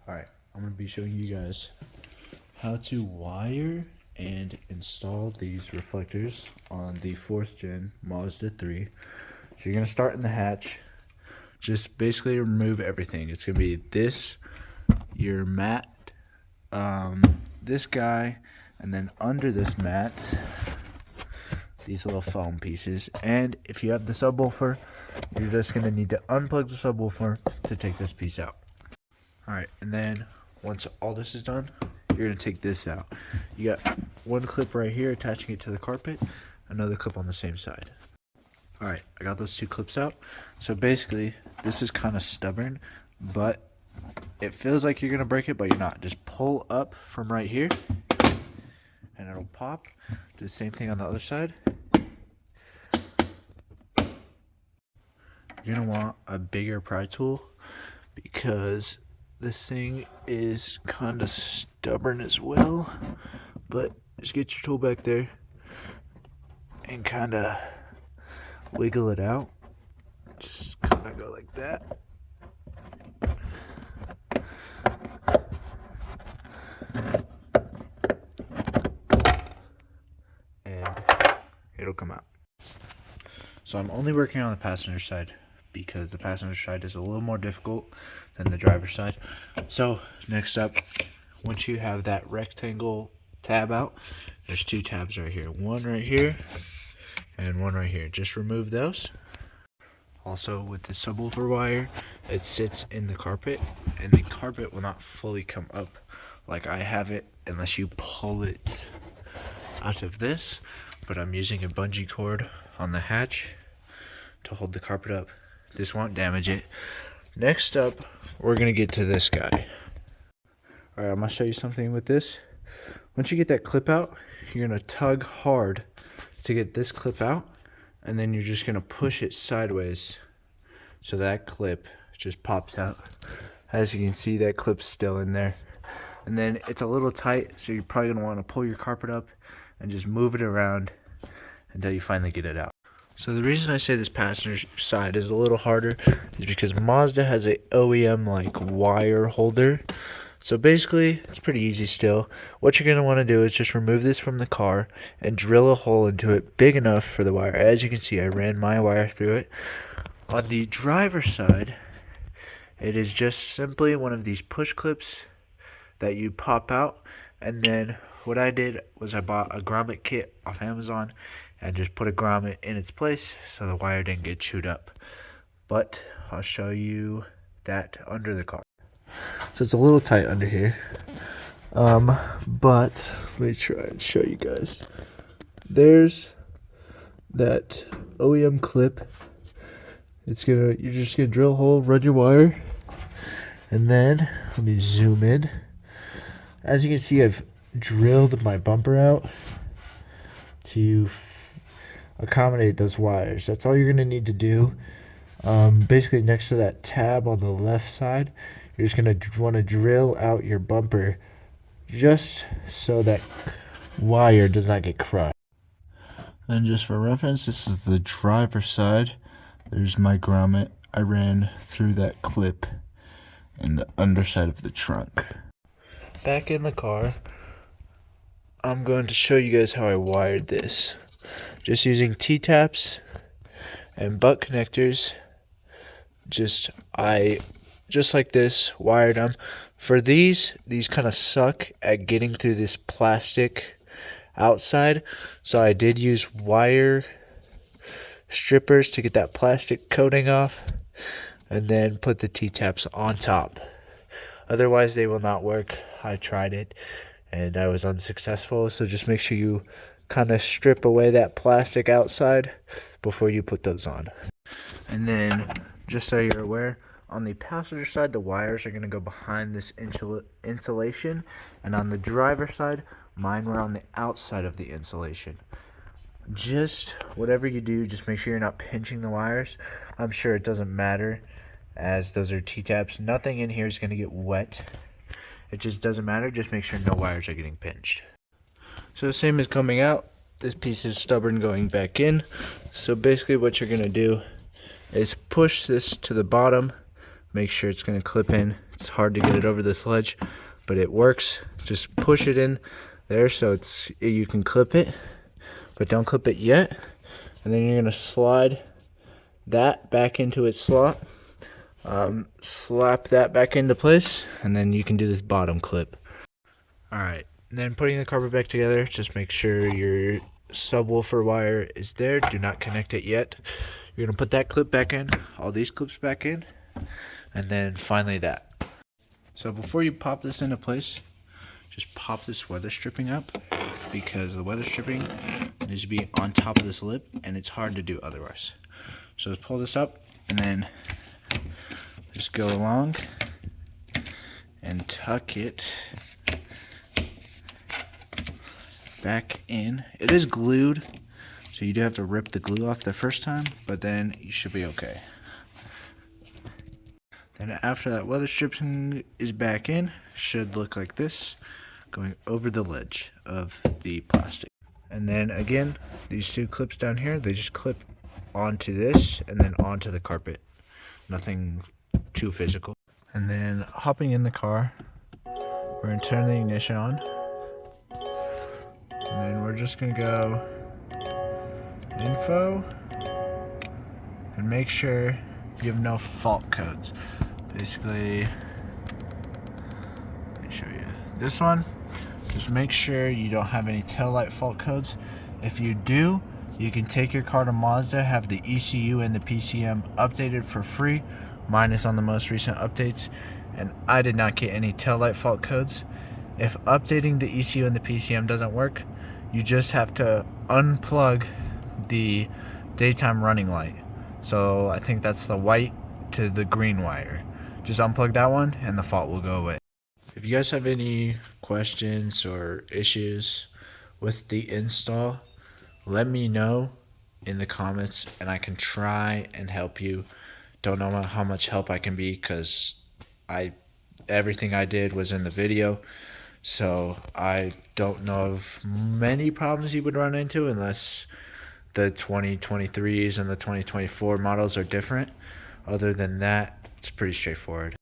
Alright, I'm going to be showing you guys how to wire and install these reflectors on the 4th gen Mazda 3. So you're going to start in the hatch. Just basically remove everything. It's going to be this, your mat, this guy, and then under this mat, these little foam pieces. And if you have the subwoofer, you're just going to need to unplug the subwoofer to take this piece out. Alright, and then once all this is done, you're going to take this out. You got one clip right here attaching it to the carpet, another clip on the same side. Alright, I got those two clips out. So basically, this is kind of stubborn, but it feels like you're going to break it, but you're not. Just pull up from right here, and it'll pop. Do the same thing on the other side. You're going to want a bigger pry tool because this thing is kind of stubborn as well. But just get your tool back there and kind of wiggle it out. Just kind of go like that. And it'll come out. So I'm only working on the passenger side because the passenger side is a little more difficult than the driver's side. So next up, once you have that rectangle tab out, there's two tabs right here. One right here and one right here. Just remove those. Also with the subwoofer wire, it sits in the carpet and the carpet will not fully come up like I have it unless you pull it out of this. But I'm using a bungee cord on the hatch to hold the carpet up. This won't damage it. Next up, we're gonna get to this guy. Alright, I'm gonna show you something with this. Once you get that clip out, you're gonna tug hard to get this clip out, and then you're just gonna push it sideways so that clip just pops out. As you can see, that clip's still in there. And then it's a little tight, so you're probably gonna wanna pull your carpet up and just move it around until you finally get it out. So the reason I say this passenger side is a little harder is because Mazda has a OEM like wire holder. So basically, it's pretty easy still. What you're going to want to do is just remove this from the car and drill a hole into it big enough for the wire. As you can see, I ran my wire through it. On the driver's side, it is just simply one of these push clips that you pop out. And then what I did was I bought a grommet kit off Amazon and just put a grommet in its place so the wire didn't get chewed up. But I'll show you that under the car. So it's a little tight under here. But let me try and show you guys. There's that OEM clip. You're just gonna drill a hole, run your wire, and then let me zoom in. As you can see, I've drilled my bumper out to accommodate those wires. That's all you're gonna need to do. Basically next to that tab on the left side, you're just gonna want to drill out your bumper just so that wire does not get crushed. And just for reference, this is the driver's side. There's my grommet. I ran through that clip in the underside of the trunk. Back in the car, I'm going to show you guys how I wired this. Just using T-taps and butt connectors. Just like this, wired them. For these kind of suck at getting through this plastic outside. So I did use wire strippers to get that plastic coating off. And then put the T-taps on top. Otherwise they will not work. I tried it and I was unsuccessful. So just make sure you kind of strip away that plastic outside before you put those on. And then just so you're aware, on the passenger side the wires are going to go behind this insulation, and on the driver's side mine were on the outside of the insulation. Just whatever you do, just make sure you're not pinching the wires. I'm sure it doesn't matter as those are T-taps. Nothing in here is going to get wet. It just doesn't matter. Just make sure no wires are getting pinched. So same as coming out, this piece is stubborn going back in. So basically what you're going to do is push this to the bottom, make sure it's going to clip in, It's hard to get it over this ledge, but it works. Just push it in there so you can clip it, but don't clip it yet. And then you're gonna slide that back into its slot, slap that back into place, and then you can do this bottom clip. All right, and then putting the carpet back together, just make sure your subwoofer wire is there. Do not connect it yet. You're gonna put that clip back in, all these clips back in, and then finally that. So before you pop this into place, just pop this weather stripping up, because the weather stripping needs to be on top of this lip and it's hard to do otherwise. So let's pull this up and then just go along and tuck it back in. It is glued, so you do have to rip the glue off the first time, but then you should be okay. Then after that weather stripping is back in, should look like this, going over the ledge of the plastic. And then again, these two clips down here, they just clip onto this and then onto the carpet. Nothing too physical. And then hopping in the car, we're gonna turn the ignition on. And then we're just gonna go info and make sure you have no fault codes. Basically, let me show you this one. Just make sure you don't have any taillight fault codes. If you do, you can take your car to Mazda, have the ECU and the PCM updated for free. Mine is on the most recent updates, and I did not get any taillight fault codes. If updating the ECU and the PCM doesn't work, you just have to unplug the daytime running light. So I think that's the white to the green wire. Just unplug that one and the fault will go away. If you guys have any questions or issues with the install, let me know in the comments and I can try and help you. Don't know how much help I can be because everything I did was in the video, so I don't know of many problems you would run into unless the 2023s and the 2024 models are different. Other than that, it's pretty straightforward.